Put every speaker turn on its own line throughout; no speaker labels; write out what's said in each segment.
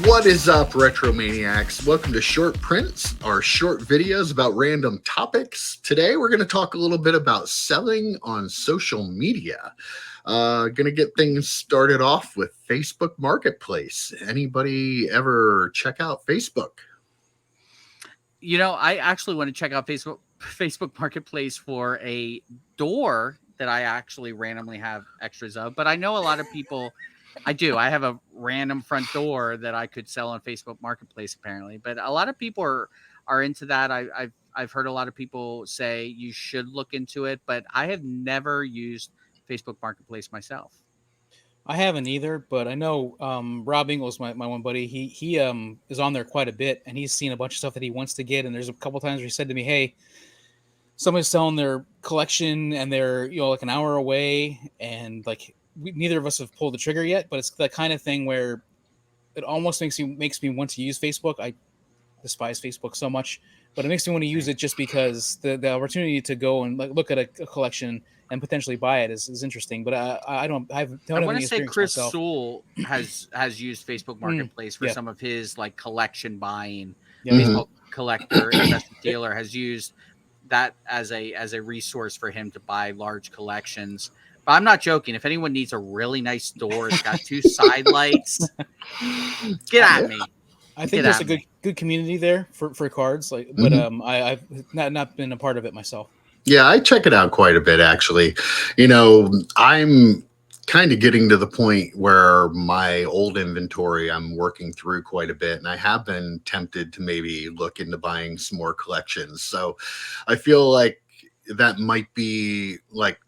What is up, Retromaniacs? Welcome to Short Prints, our short videos about random topics. Today, we're going to talk a little bit about selling on social media. Going to get things started off with Facebook Marketplace. Anybody ever check out Facebook?
You know, I actually want to check out Facebook Marketplace for a door that I actually randomly have extras of. But I know a lot of people. I do. I have a random front door that I could sell on Facebook Marketplace apparently. But a lot of people are into that. I've heard a lot of people say you should look into it, but I have never used Facebook Marketplace myself.
I haven't either, but I know Rob Ingles, my one buddy, he is on there quite a bit, and he's seen a bunch of stuff that he wants to get. And there's a couple times where he said to me, "Hey, somebody's selling their collection, and they're like an hour away, and like neither of us have pulled the trigger yet." But it's the kind of thing where it almost makes me want to use Facebook. I despise Facebook so much, but it makes me want to use it just because the opportunity to go and look at a collection and potentially buy it is interesting. But I don't have
want
any
to say
experience
Chris
myself.
Sewell has used Facebook Marketplace for
yeah.
some of his like collection buying.
Yeah.
Facebook collector, investment dealer has used that as a resource for him to buy large collections. But I'm not joking. If anyone needs a really nice door, it's got two side lights. Get at me.
I think there's a good community there for cards, but I've not been a part of it myself.
Yeah, I check it out quite a bit, actually. I'm kind of getting to the point where my old inventory I'm working through quite a bit, and I have been tempted to maybe look into buying some more collections. So I feel like that might be like,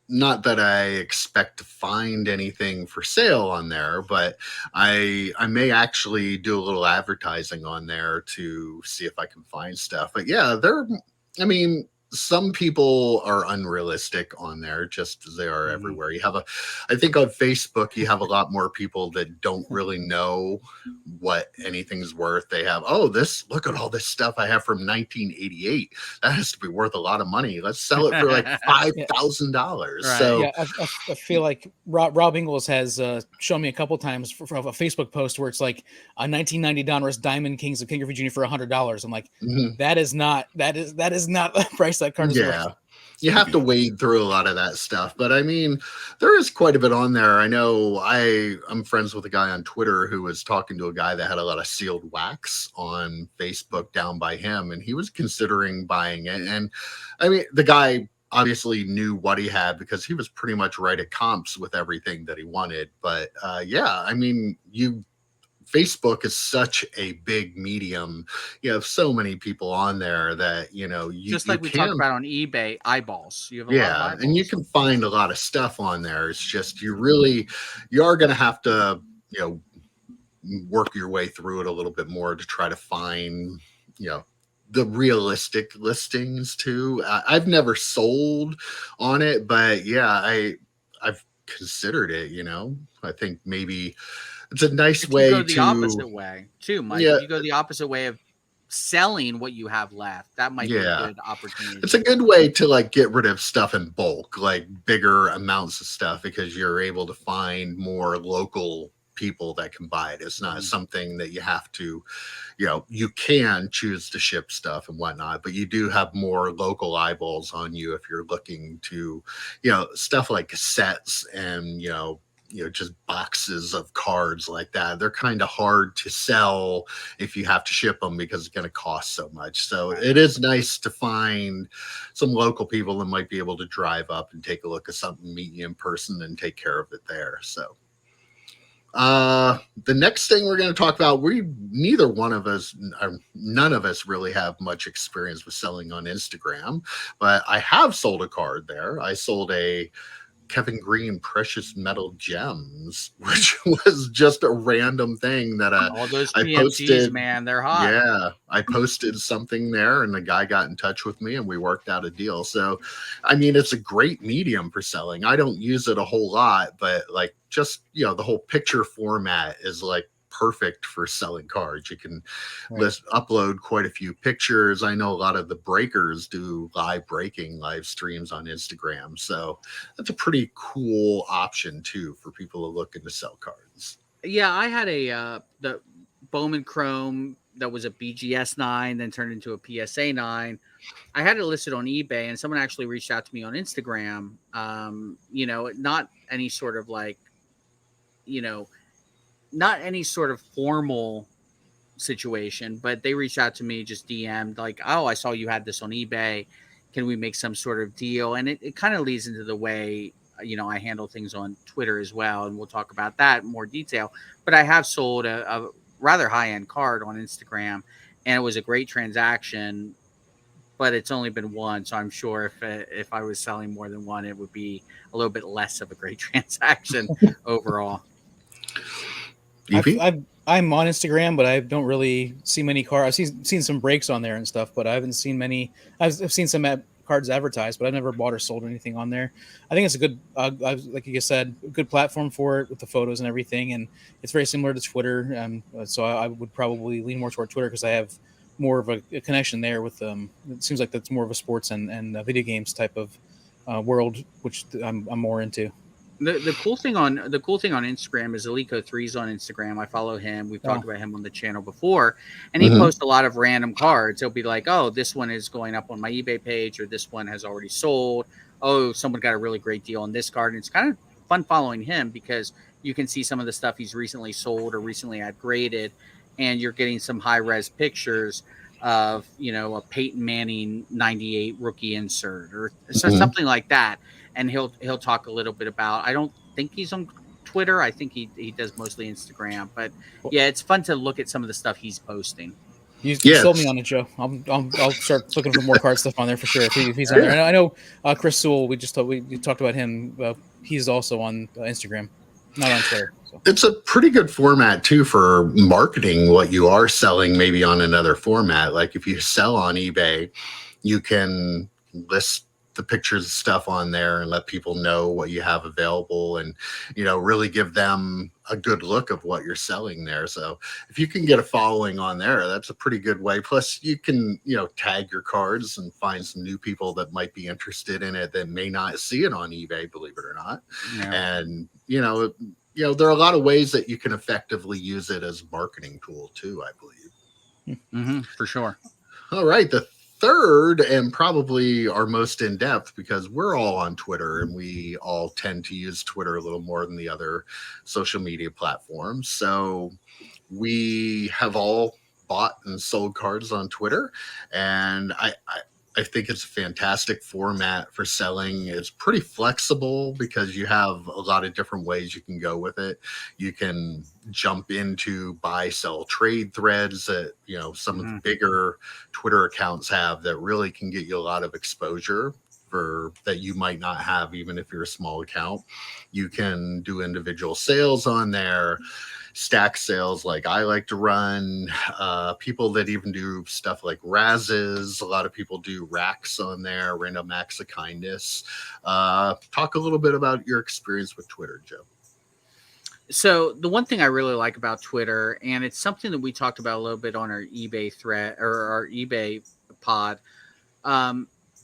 not that I expect to find anything for sale on there, but I may actually do a little advertising on there to see if I can find stuff. But yeah, some people are unrealistic on there, just as they are everywhere. I think on Facebook, you have a lot more people that don't really know what anything's worth. They have, look at all this stuff I have from 1988. That has to be worth a lot of money. Let's sell it for like $5,000.
Right.
So
yeah, I feel like Rob Ingles has shown me a couple times from a Facebook post where it's like a 1990 Donruss Diamond Kings of King Griffey Jr. for $100. I'm like, that is not the price that card is worth.
You have to wade through a lot of that stuff, but I mean, there is quite a bit on there. I know I'm friends with a guy on Twitter who was talking to a guy that had a lot of sealed wax on Facebook down by him, and he was considering buying it. And I mean, the guy obviously knew what he had because he was pretty much right at comps with everything that he wanted. But Facebook is such a big medium. You have so many people on there that,
just like we talked about on eBay, eyeballs. You have a lot of eyeballs.
And you can find a lot of stuff on there. It's just, you are going to have to, work your way through it a little bit more to try to find, the realistic listings too. I've never sold on it, but yeah, I've considered it, I think maybe it's a nice way to
go the opposite way too, Mike. If you go the opposite way of selling what you have left, that might be a good opportunity.
It's a good way to like get rid of stuff in bulk, like bigger amounts of stuff, because you're able to find more local people that can buy it. It's not something that you have to, you can choose to ship stuff and whatnot, but you do have more local eyeballs on you if you're looking to, stuff like cassettes and, just boxes of cards like that. They're kind of hard to sell if you have to ship them because it's going to cost so much. So it is nice to find some local people that might be able to drive up and take a look at something, meet you in person, and take care of it there. So the next thing we're going to talk about, none of us really have much experience with selling on Instagram, but I have sold a card there. I sold a Kevin Green Precious Metal Gems, which was just a random thing that
all those PMGs, posted. Man, they're hot.
Yeah, I posted something there, and the guy got in touch with me, and we worked out a deal. So, I mean, it's a great medium for selling. I don't use it a whole lot, but like just the whole picture format is like perfect for selling cards. You can upload quite a few pictures. I know a lot of the breakers do live streams on Instagram, so that's a pretty cool option too for people who are looking to sell cards.
Yeah, I had the Bowman Chrome that was a BGS 9, then turned into a PSA 9. I had it listed on eBay, and someone actually reached out to me on Instagram. Not any sort of like, not any sort of formal situation, but they reached out to me, just DM'd like, oh, I saw you had this on eBay. Can we make some sort of deal? And it kind of leads into the way, I handle things on Twitter as well. And we'll talk about that in more detail. But I have sold a rather high-end card on Instagram, and it was a great transaction, but it's only been one. So I'm sure if I was selling more than one, it would be a little bit less of a great transaction overall.
I'm on Instagram, but I don't really see many cards. I've seen some breaks on there and stuff, but I haven't seen many. I've seen some cards advertised, but I've never bought or sold anything on there. I think it's a good, like you said, a good platform for it with the photos and everything, and it's very similar to Twitter. So I would probably lean more toward Twitter because I have more of a connection there with them. It seems like that's more of a sports and video games type of world, which I'm more into.
The cool thing on Instagram is Alico3's on Instagram. I follow him. We've talked about him on the channel before, and he posts a lot of random cards. He'll be like, "Oh, this one is going up on my eBay page," or "This one has already sold." "Oh, someone got a really great deal on this card." And it's kind of fun following him because you can see some of the stuff he's recently sold or recently upgraded, and you're getting some high res pictures of a Peyton Manning 98 rookie insert or something like that. And he'll talk a little bit about. I don't think he's on Twitter. I think he does mostly Instagram. But yeah, it's fun to look at some of the stuff he's posting.
You sold me on it, Joe. I'll start looking for more card stuff on there for sure if he's on there. And I know Chris Sewell. We talked about him. He's also on Instagram, not on Twitter. So.
It's a pretty good format too for marketing what you are selling, maybe on another format. Like if you sell on eBay, you can list the pictures of stuff on there and let people know what you have available and really give them a good look of what you're selling there. So if you can get a following on there, that's a pretty good way. Plus you can tag your cards and find some new people that might be interested in it that may not see it on eBay, believe it or not. And there are a lot of ways that you can effectively use it as a marketing tool too, I believe.
For sure.
All right, the third and probably our most in-depth, because we're all on Twitter and we all tend to use Twitter a little more than the other social media platforms. So we have all bought and sold cards on Twitter, and I think it's a fantastic format for selling. It's pretty flexible because you have a lot of different ways you can go with it. You can jump into buy, sell, trade threads that, some of the bigger Twitter accounts have that really can get you a lot of exposure that you might not have even if you're a small account. You can do individual sales on there, stack sales like I like to run, people that even do stuff like Razes. A lot of people do racks on there, random acts of kindness. Talk a little bit about your experience with Twitter, Joe.
So the one thing I really like about Twitter, and it's something that we talked about a little bit on our eBay thread or our eBay pod.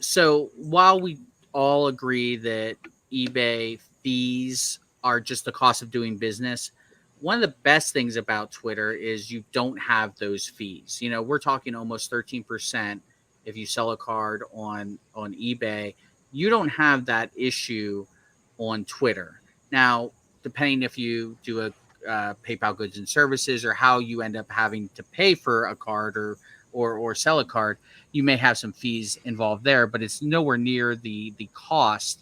So while we all agree that eBay fees are just the cost of doing business, one of the best things about Twitter is you don't have those fees. We're talking almost 13% if you sell a card on eBay. You don't have that issue on Twitter. Now, depending if you do a PayPal goods and services or how you end up having to pay for a card or sell a card, you may have some fees involved there, but it's nowhere near the cost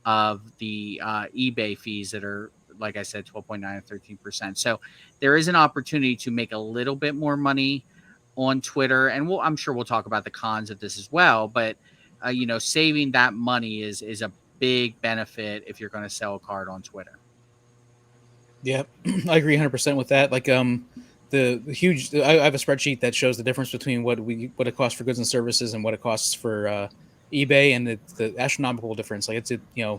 of the eBay fees that are, like I said, 12.9 and 13%. So there is an opportunity to make a little bit more money on Twitter. And I'm sure we'll talk about the cons of this as well. But, saving that money is a big benefit if you're going to sell a card on Twitter.
Yeah, I agree 100% with that. Like the huge, I have a spreadsheet that shows the difference between what it costs for goods and services and what it costs for eBay, and the astronomical difference. Like it's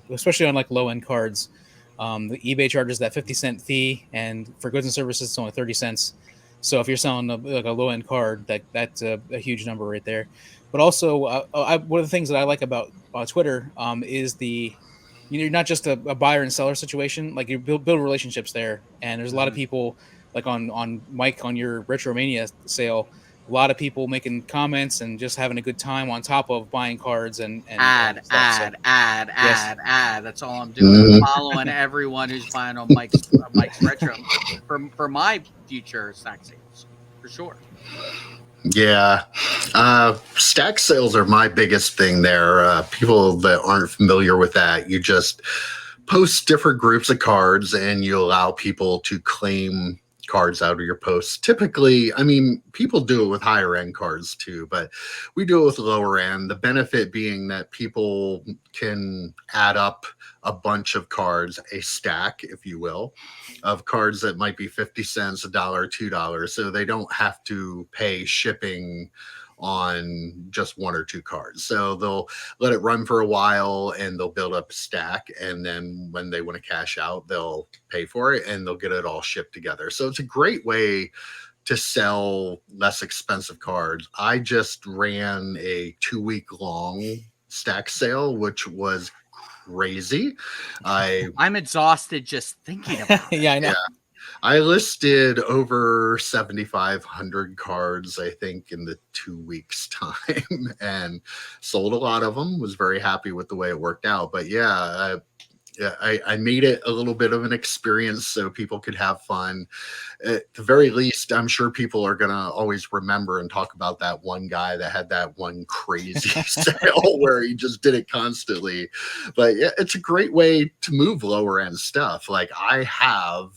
especially on like low end cards. The eBay charges that 50-cent fee, and for goods and services, it's only 30 cents. So if you're selling a low end card, that's a huge number right there. But also, one of the things that I like about Twitter is you're not just a buyer and seller situation. Like you build relationships there, and there's a lot of people. like on Mike on your Retromania sale, a lot of people making comments and just having a good time on top of buying cards and
Ad,
stuff. So, yes.
ad. That's all I'm doing.
Mhm.
Following everyone who's buying on Mike's retro for my future stack sales, for sure.
Yeah. Stack sales are my biggest thing there. People that aren't familiar with that, you just post different groups of cards and you allow people to claim cards out of your posts. Typically, I mean, people do it with higher end cards too, but we do it with lower end. The benefit being that people can add up a bunch of cards, a stack, if you will, of cards that might be 50 cents, $1, $2. So they don't have to pay shipping on just one or two cards. So they'll let it run for a while and they'll build up a stack. And then when they want to cash out, they'll pay for it and they'll get it all shipped together. So it's a great way to sell less expensive cards. I just ran a 2-week long stack sale, which was crazy.
I'm exhausted just thinking about it.
Yeah, I know.
Yeah. I listed over 7,500 cards, I think, in the 2 weeks time and sold a lot of them. Was very happy with the way it worked out. But yeah, I made it a little bit of an experience so people could have fun. At the very least, I'm sure people are going to always remember and talk about that one guy that had that one crazy sale where he just did it constantly. But yeah, it's a great way to move lower end stuff. Like I have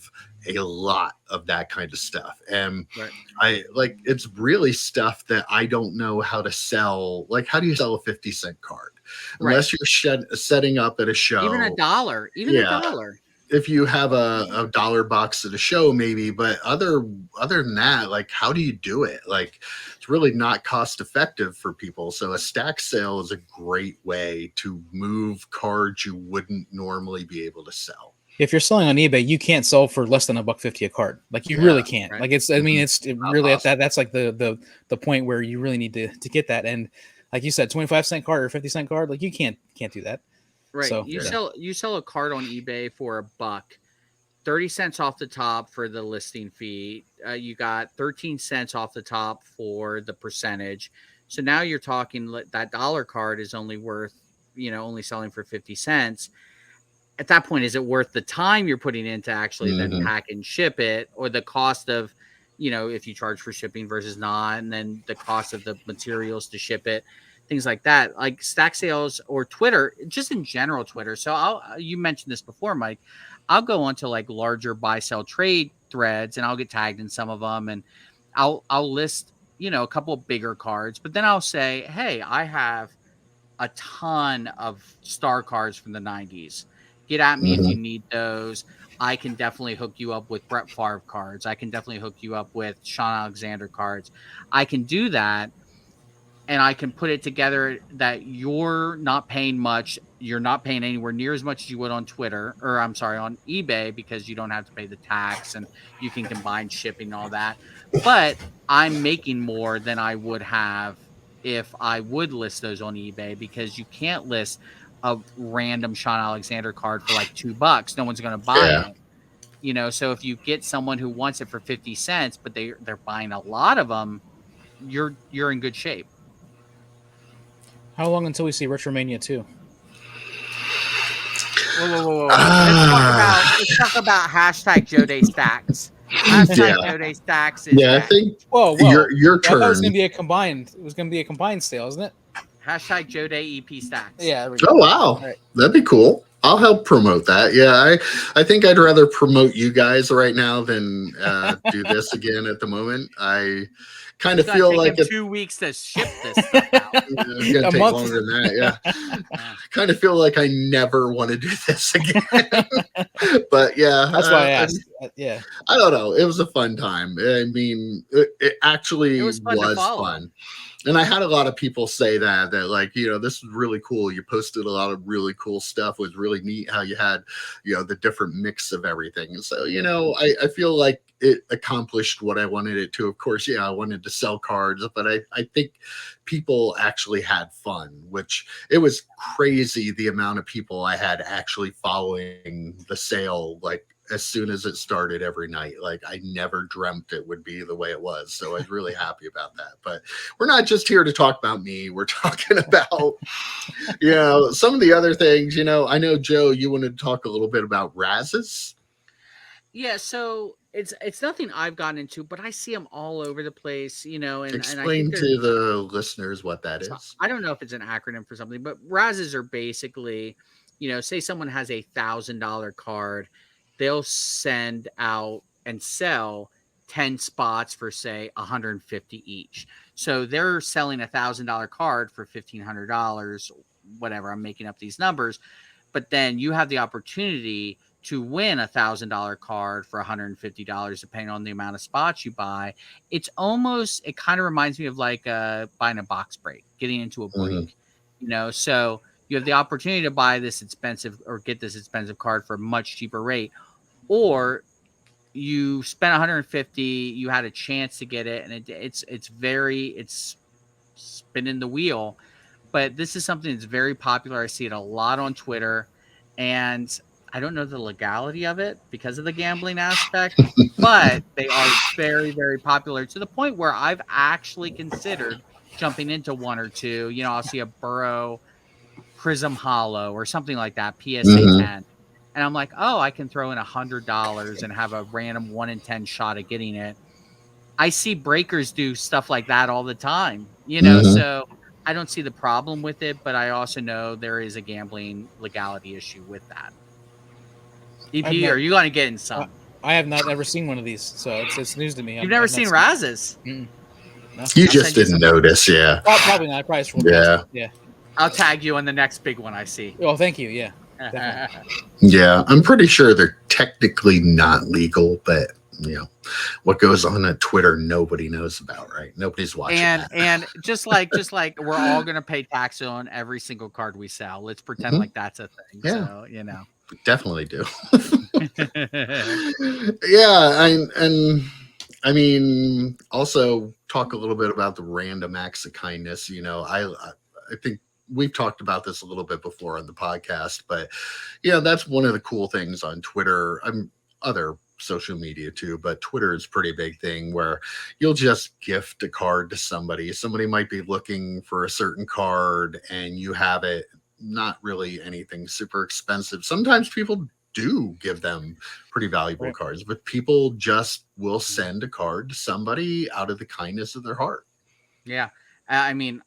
a lot of that kind of stuff. And
Right.
I like, it's really stuff that I don't know how to sell. Like, how do you sell a 50-cent card?
Right.
Unless you're setting up at a show.
Even $1. Even
Yeah.
$1.
If you have a dollar box at a show, maybe, but other than that, like, how do you do it? Like, it's really not cost effective for people. So a stack sale is a great way to move cards you wouldn't normally be able to sell.
If you're selling on eBay, you can't sell for less than $1.50 a card. Like you really can't.
Right.
Like it's, I mean, it's really
possible.
that's like the point where you really need to get that. And like you said, 25-cent card or 50-cent card, like you can't do that.
Right.
So,
you
yeah.
sell a card on eBay for $1, 30 cents off the top for the listing fee. You got 13 cents off the top for the percentage. So now you're talking that dollar card is only worth, only selling for 50 cents. At that point, is it worth the time you're putting in to actually then pack and ship it, or the cost of, if you charge for shipping versus not, and then the cost of the materials to ship it, things like that, like stack sales or Twitter, just in general, Twitter. So you mentioned this before, Mike, I'll go onto like larger buy, sell, trade threads and I'll get tagged in some of them. And I'll list, a couple of bigger cards, but then I'll say, hey, I have a ton of star cards from the 90s. Get at me if you need those. I can definitely hook you up with Brett Favre cards. I can definitely hook you up with Sean Alexander cards. I can do that, and I can put it together that you're not paying much. You're not paying anywhere near as much as you would on Twitter, or I'm sorry, on eBay, because you don't have to pay the tax and you can combine shipping and all that. But I'm making more than I would have if I would list those on eBay, because you can't list a random Sean Alexander card for like $2. No one's going to buy it. So if you get someone who wants it for 50 cents, but they're buying a lot of them, you're in good shape.
How long until we see Retromania 2?
Whoa. Let's talk about hashtag Joe Day Stacks. Hashtag Joe Day Stacks is
I think
whoa.
your
I thought
turn.
it was gonna be a combined sale, isn't it?
hashtag Joe Day EP Stacks.
Yeah.
Oh wow,
right.
That'd be cool. I'll help promote that. Yeah, I think I'd rather promote you guys right now than do this again at the moment. I kind of feel like
2 weeks to ship this stuff out.
It's gonna take
month.
longer than that. Yeah, I kind of feel like I never want to do this again. But yeah,
That's why I asked. Yeah.
I don't know. It was a fun time. I mean, it actually
It was fun to follow.
fun. And I had a lot of people say that like, this is really cool. You posted a lot of really cool stuff. It was really neat how you had, the different mix of everything. So, I feel like it accomplished what I wanted it to. Of course, I wanted to sell cards, but I think people actually had fun, which it was crazy the amount of people I had actually following the sale, like as soon as it started every night. Like I never dreamt it would be the way it was. So I was really happy about that. But we're not just here to talk about me. We're talking about, some of the other things. I know, Joe, you wanted to talk a little bit about Razes.
Yeah, so it's nothing I've gotten into, but I see them all over the place, and I think
Explain
they're.
to the listeners what that
So
is.
I don't know if it's an acronym for something, but RASs are basically, say someone has $1,000 card, they'll send out and sell 10 spots for say 150 each. So they're selling $1,000 card for $1,500, whatever. I'm making up these numbers, but then you have the opportunity to win $1,000 card for $150, depending on the amount of spots you buy. It kind of reminds me of like buying a box break, getting into a break, so you have the opportunity to buy this expensive or get this expensive card for a much cheaper rate, or you spent 150, you had a chance to get it, and it's spinning the wheel. But this is something that's very popular. I see it a lot on Twitter, and I don't know the legality of it because of the gambling aspect, but they are very, very popular to the point where I've actually considered jumping into one or two. I'll see a Burrow Prism Hollow or something like that, PSA
Mhm.
10. And I'm like, oh, I can throw in $100 and have a random 1 in 10 shot at getting it. I see breakers do stuff like that all the time,
Mhm.
so I don't see the problem with it, but I also know there is a gambling legality issue with that.
I've
EP,
not,
are you going to get in some?
I have not ever seen one of these, so it's news to me.
You've never seen Razes?
No.
You
I'll
just
send you
didn't
some.
notice, yeah.
Probably not. I probably scrolled past it. Yeah.
I'll tag you on the next big one I see.
Well, thank you. Yeah. Definitely.
Yeah, I'm pretty sure they're technically not legal, but what goes on at Twitter, nobody knows about, right? Nobody's watching that.
And just like we're all gonna pay tax on every single card we sell. Let's pretend like that's a thing.
Yeah.
So
We definitely do. Yeah, and I mean, also talk a little bit about the random acts of kindness. I think we've talked about this a little bit before on the podcast, but that's one of the cool things on Twitter. Other social media too, but Twitter is a pretty big thing where you'll just gift a card to somebody. Somebody might be looking for a certain card and you have it, not really anything super expensive. Sometimes people do give them pretty valuable cards, but people just will send a card to somebody out of the kindness of their heart.
Yeah. I mean,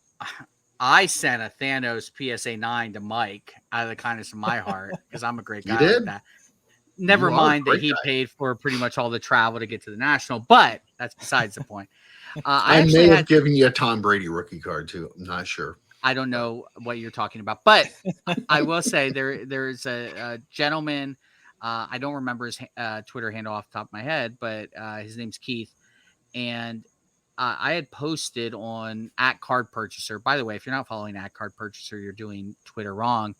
I sent a Thanos PSA 9 to Mike out of the kindness of my heart because I'm a great guy.
You did?
Like that. Never mind that he paid for pretty much all the travel to get to the National, but that's besides the point.
I may have given you a Tom Brady rookie card too. I'm not sure.
I don't know what you're talking about, but I will say there's a gentleman. I don't remember his Twitter handle off the top of my head, but his name's Keith. And I had posted on @CardPurchaser. By the way, if you're not following @CardPurchaser, you're doing Twitter wrong.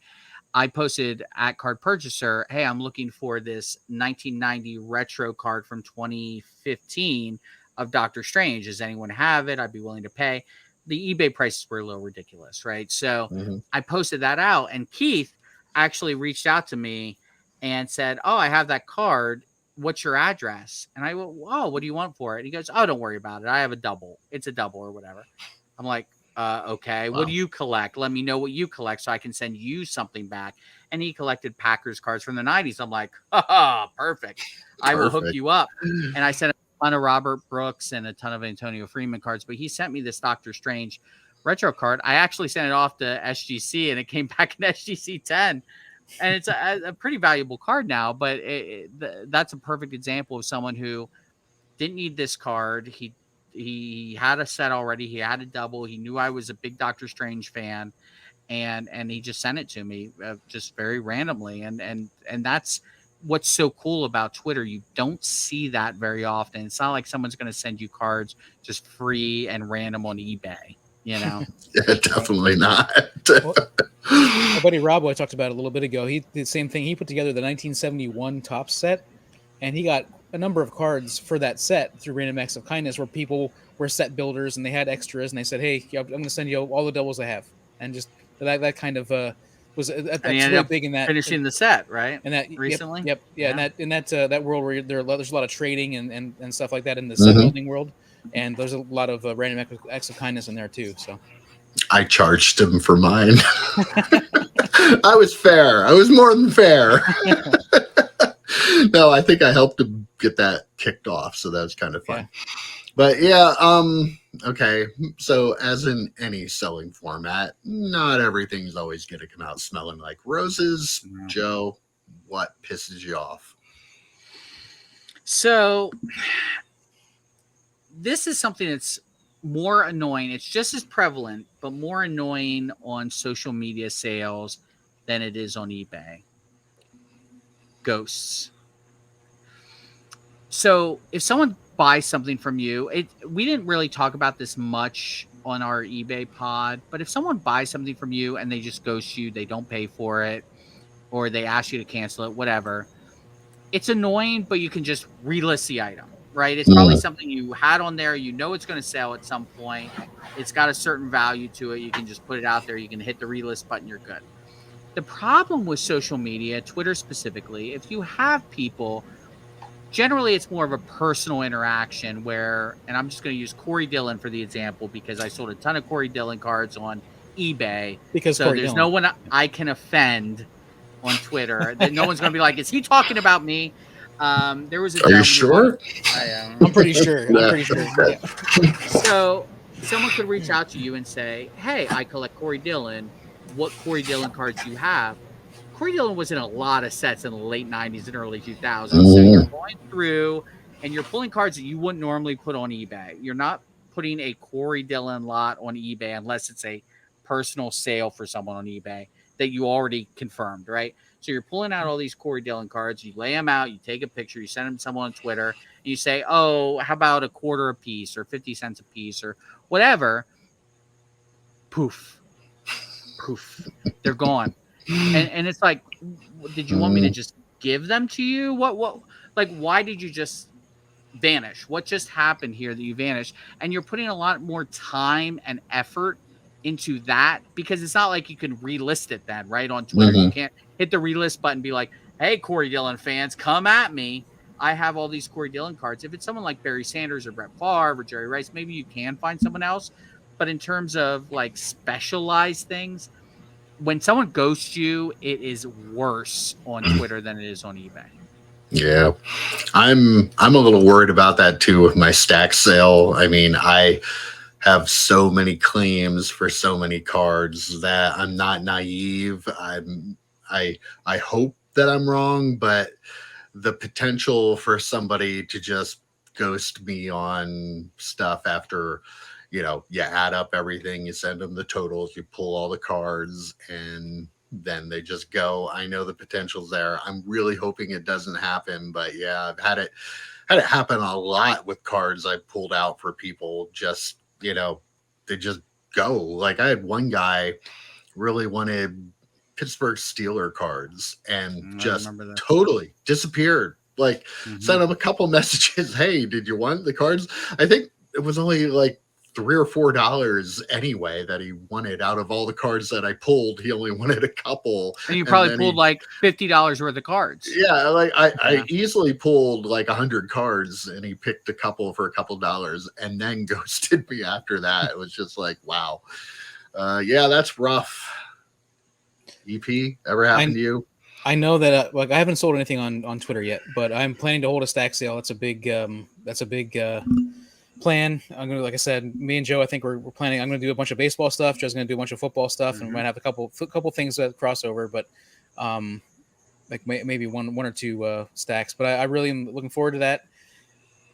I posted @CardPurchaser, hey, I'm looking for this 1990 retro card from 2015 of Doctor Strange. Does anyone have it? I'd be willing to pay. The eBay prices were a little ridiculous, right? So I posted that out, and Keith actually reached out to me and said, oh, I have that card. What's your address? And I went, oh, what do you want for it? And he goes, oh, don't worry about it. I have a double. It's a double or whatever. I'm like, okay, wow. What do you collect? Let me know what you collect so I can send you something back. And he collected Packers cards from the 90s. I'm like, perfect. I will hook you up. And I sent a ton of Robert Brooks and a ton of Antonio Freeman cards, but he sent me this Doctor Strange retro card. I actually sent it off to SGC and it came back in SGC 10. And it's a pretty valuable card now, but that's a perfect example of someone who didn't need this card. He had a set already. He had a double. He knew I was a big Doctor Strange fan, and he just sent it to me just very randomly. And that's what's so cool about Twitter. You don't see that very often. It's not like someone's going to send you cards just free and random on eBay.
Yeah, definitely not.
My buddy Rob, I talked about it a little bit ago. He did the same thing. He put together the 1971 Topps set, and he got a number of cards for that set through Random Acts of Kindness where people were set builders and they had extras and they said, hey, I'm going to send you all the doubles I have. And just that kind of was that's
And he
really
ended up
big in that
finishing the set, right?
and that
recently.
Yep, yeah, and that world where there's a lot of trading and stuff like that in the set
Mhm.
building world, and there's a lot of random acts of kindness in there too. So
I charged him for mine. I was fair. I was more than fair. No, I think I helped him get that kicked off, so that was kind of fun.
Yeah.
But yeah, okay. So as in any selling format, not everything's always going to come out smelling like roses.
No.
Joe, what pisses you off?
So this is something that's more annoying. It's just as prevalent, but more annoying on social media sales than it is on eBay. Ghosts. So if someone buys something from you, we didn't really talk about this much on our eBay pod, but if someone buys something from you and they just ghost you, they don't pay for it, or they ask you to cancel it, whatever, it's annoying, but you can just relist the item, right? It's probably something you had on there. You know it's going to sell at some point. It's got a certain value to it. You can just put it out there. You can hit the relist button. You're good. The problem with social media, Twitter specifically, if you have people, generally it's more of a personal interaction where, and I'm just going to use Corey Dillon for the example because I sold a ton of Corey Dillon cards on eBay.
because
So
Corey
there's
Dillon.
no one I can offend on Twitter that no one's going to be like, is he talking about me? There was a
Are you
gentleman who
sure?
I'm pretty sure.
Yeah.
I'm pretty sure. Yeah.
So someone could reach out to you and say, hey, I collect Corey Dillon. What Corey Dillon cards do you have? Corey Dillon was in a lot of sets in the late 90s and early 2000s. So you're going through and you're pulling cards that you wouldn't normally put on eBay. You're not putting a Corey Dillon lot on eBay unless it's a personal sale for someone on eBay that you already confirmed, right? So you're pulling out all these Corey Dillon cards, you lay them out, you take a picture, you send them to someone on Twitter, and you say, oh, how about a quarter a piece or 50 cents a piece or whatever. Poof. They're gone. And it's like, did you want me to just give them to you? What, like, why did you just vanish? What just happened here that you vanished? And you're putting a lot more time and effort into that because it's not like you can relist it then, right? On Twitter, you can't hit the relist button and be like, hey, Corey Dillon fans, come at me. I have all these Corey Dillon cards. If it's someone like Barry Sanders or Brett Favre or Jerry Rice, maybe you can find someone else. But in terms of like specialized things, when someone ghosts you, it is worse on Twitter than it is on eBay.
Yeah, I'm a little worried about that too with my stack sale. I mean, I have so many claims for so many cards that I'm not naive. I hope that I'm wrong, but the potential for somebody to just ghost me on stuff after, you add up everything, you send them the totals, you pull all the cards, and then they just go. I know the potential's there. I'm really hoping it doesn't happen, but yeah, I've had it happen a lot with cards I pulled out for people. Just, they just go. Like I had one guy really wanted Pittsburgh Steeler cards and just totally disappeared. Like sent him a couple messages. Hey, did you want the cards? I think it was only like $3 or $4 anyway that he wanted out of all the cards that I pulled. He only wanted a couple.
And you probably pulled like $50 worth of cards.
Yeah, like I easily pulled like 100 cards and he picked a couple for a couple dollars and then ghosted me after that. It was just like, wow. Yeah, that's rough. EP, ever happened to you?
I know that like I haven't sold anything on Twitter yet, but I'm planning to hold a stack sale. That's a big plan. I'm gonna, like I said, me and Joe, I think we're planning. I'm gonna do a bunch of baseball stuff. Joe's gonna do a bunch of football stuff, and we might have a couple things that crossover. But like maybe one or two stacks. But I really am looking forward to that.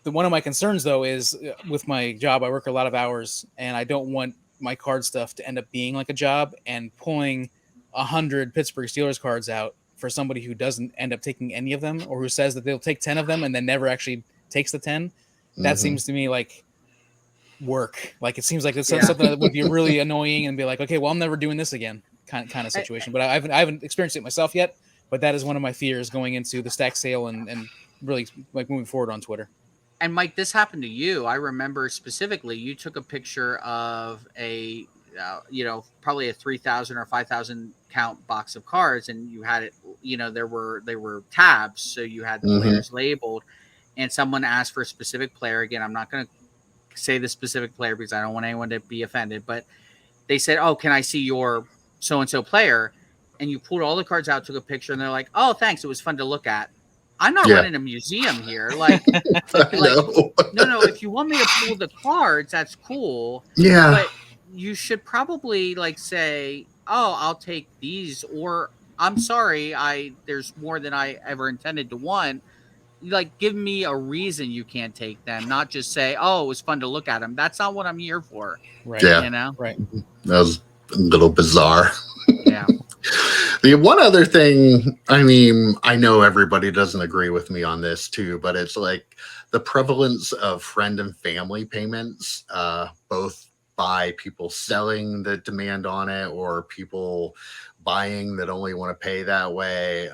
One of my concerns though is with my job, I work a lot of hours, and I don't want my card stuff to end up being like a job and pulling 100 Pittsburgh Steelers cards out for somebody who doesn't end up taking any of them, or who says that they'll take 10 of them and then never actually takes the 10. That seems to me like work. Like it seems like it's something that would be really annoying and be like, okay, well, I'm never doing this again kind of situation. But I haven't experienced it myself yet. But that is one of my fears going into the stack sale and really like moving forward on Twitter.
And Mike, this happened to you. I remember specifically you took a picture of a probably a 3,000 or 5,000 count box of cards, and you had it, they were tabs, so you had the
Mhm.
players labeled, and someone asked for a specific player. Again, I'm not going to say the specific player because I don't want anyone to be offended, but they said, "Oh, can I see your so and so player?" And you pulled all the cards out, took a picture, and they're like, "Oh, thanks, it was fun to look at." I'm not
Yeah.
running a museum here, like.
I know.
No, if you want me to pull the cards, that's cool.
Yeah.
But you should probably like say, "Oh, I'll take these," or "I'm sorry, there's more than I ever intended to want." Like, give me a reason you can't take them, not just say, "Oh, it was fun to look at them." That's not what I'm here for.
Right.
Yeah.
You know?
Right.
That was a little bizarre.
Yeah.
The one other thing, I mean, I know everybody doesn't agree with me on this too, but it's like the prevalence of friend and family payments, both by people selling the demand on it or people buying that only want to pay that way.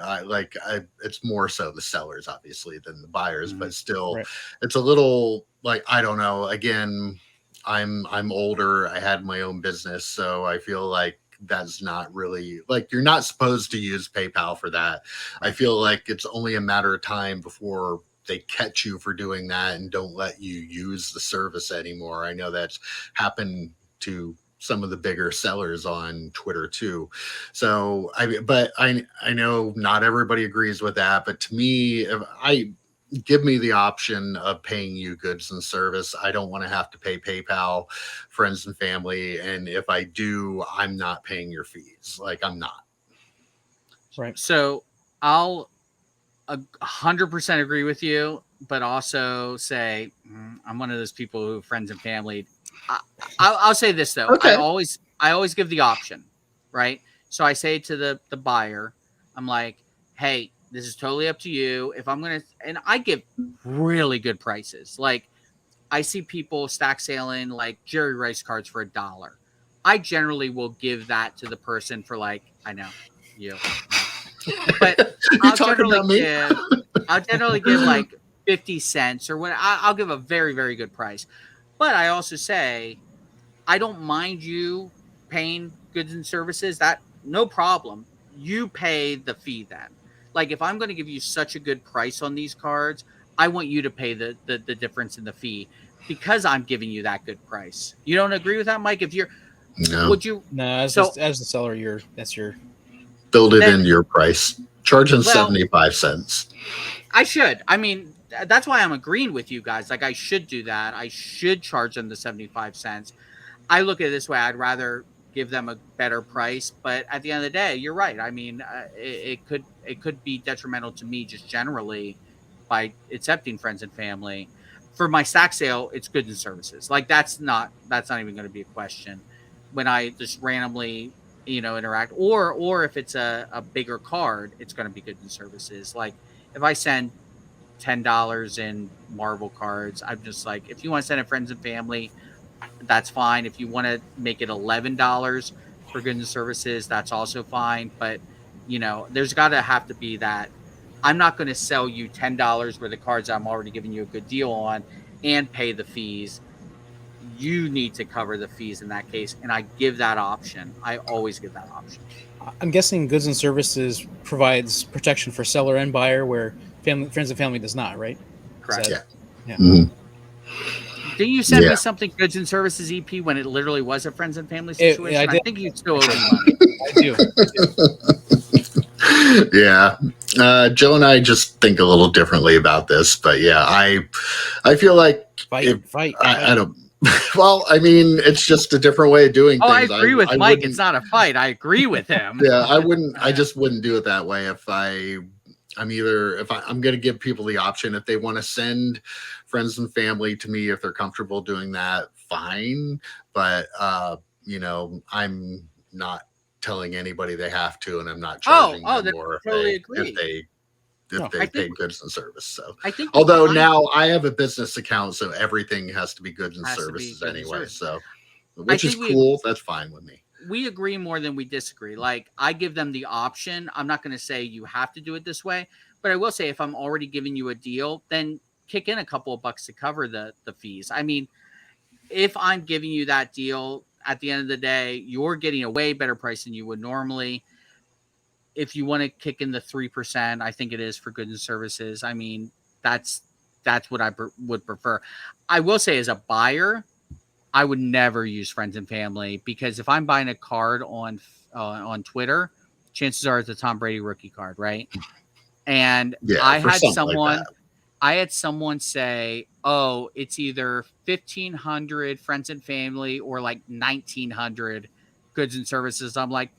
It's more so the sellers, obviously, than the buyers, but still,
Right.
it's a little like, I don't know. Again, I'm older. I had my own business, so I feel like that's not really like you're not supposed to use PayPal for that. I feel like it's only a matter of time before they catch you for doing that and don't let you use the service anymore. I know that's happened to some of the bigger sellers on Twitter too. So I know not everybody agrees with that, but to me, if I give me the option of paying you goods and service, I don't want to have to pay PayPal, friends and family, and if I do, I'm not paying your fees. Like, I'm not.
Right.
So I'll 100% agree with you, but also say I'm one of those people who friends and family. I'll say this though.
Okay.
I always give the option, right? So I say to the buyer, I'm like, "Hey, this is totally up to you. If I'm gonna," and I give really good prices. Like, I see people stack sailing like Jerry Rice cards for $1. I generally will give that to the person for like, I know you, but
You
I'll
talking
generally
about me?
give I'll generally give like 50 cents or what. I'll give a very, very good price. But I also say I don't mind you paying goods and services. That no problem. You pay the fee then. Like, if I'm going to give you such a good price on these cards, I want you to pay the difference in the fee because I'm giving you that good price. You don't agree with that, Mike? If you're
No.
would you
No, as
so
as the seller, that's your
Build it
then
into your price. Charge them
well
75 cents.
I should. I mean, that's why I'm agreeing with you guys. Like, I should do that. I should charge them the 75 cents. I look at it this way. I'd rather give them a better price, but at the end of the day, you're right. I mean, it could be detrimental to me just generally by accepting friends and family. For my stack sale, it's goods and services. Like, that's not even going to be a question. When I just randomly, interact, or if it's a bigger card, it's going to be goods and services. Like, if I send $10 in Marvel cards, I'm just like, if you want to send it friends and family, that's fine. If you want to make it $11 for goods and services, that's also fine. But there's got to have to be that. I'm not going to sell you $10 worth of cards I'm already giving you a good deal on and pay the fees. You need to cover the fees in that case, and I give that option. I always give that option.
I'm guessing goods and services provides protection for seller and buyer, where friends and family does not, right?
Correct.
Yeah. Mhm.
Didn't you send
Yeah.
me something goods and services EP when it literally was a friends and family
I
situation? I
did.
think you still owe me money.
I do.
Yeah. Joe and I just think a little differently about this, but yeah, I feel like
Fight.
I don't. Well, I mean, it's just a different way of doing
Oh, I
things.
agree with Mike.
wouldn't-
It's not a fight. I agree with him.
Yeah, I wouldn't. I just wouldn't do it that way. I'm going to give people the option if they want to send friends and family to me, if they're comfortable doing that, fine. But I'm not telling anybody they have to, and I'm not charging them
then
more
totally
if
agree.
they
No,
pay
I think-
goods and service. So
I think.
although
behind-
now I have a business account, so everything has to be goods and
Has to be
services
goods and
anyway.
services.
So, which is
think we-
cool. That's fine with me.
we agree more than we disagree. Like, I give them the option. I'm not going to say you have to do it this way, but I will say if I'm already giving you a deal, then kick in a couple of bucks to cover the fees. I mean, if I'm giving you that deal, at the end of the day, you're getting a way better price than you would normally. If you want to kick in the 3%, I think it is for goods and services. I mean, that's what I would prefer. I will say, as a buyer, I would never use friends and family, because if I'm buying a card on Twitter, chances are it's a Tom Brady rookie card, right? And
Yeah,
I
for
had
something
someone,
like that.
I had someone say, "Oh, it's either 1,500 friends and family or like 1,900 goods and services." I'm like,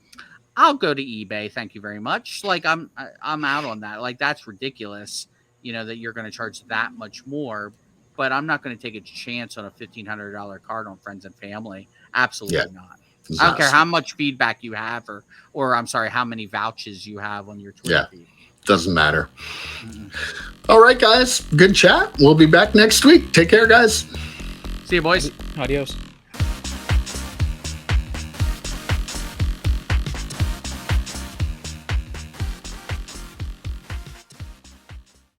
I'll go to eBay, thank you very much. Like I'm out on that. Like that's ridiculous, that you're going to charge that much more. But I'm not going to take a chance on a $1,500 card on friends and family. Absolutely not.
It's
I don't
not-
care how much feedback you have, or I'm sorry, how many vouchers you have on your Twitter
Yeah.
feed.
Doesn't matter.
Mm-mm.
All right, guys. Good chat. We'll be back next week. Take care, guys.
See you, boys.
Adios.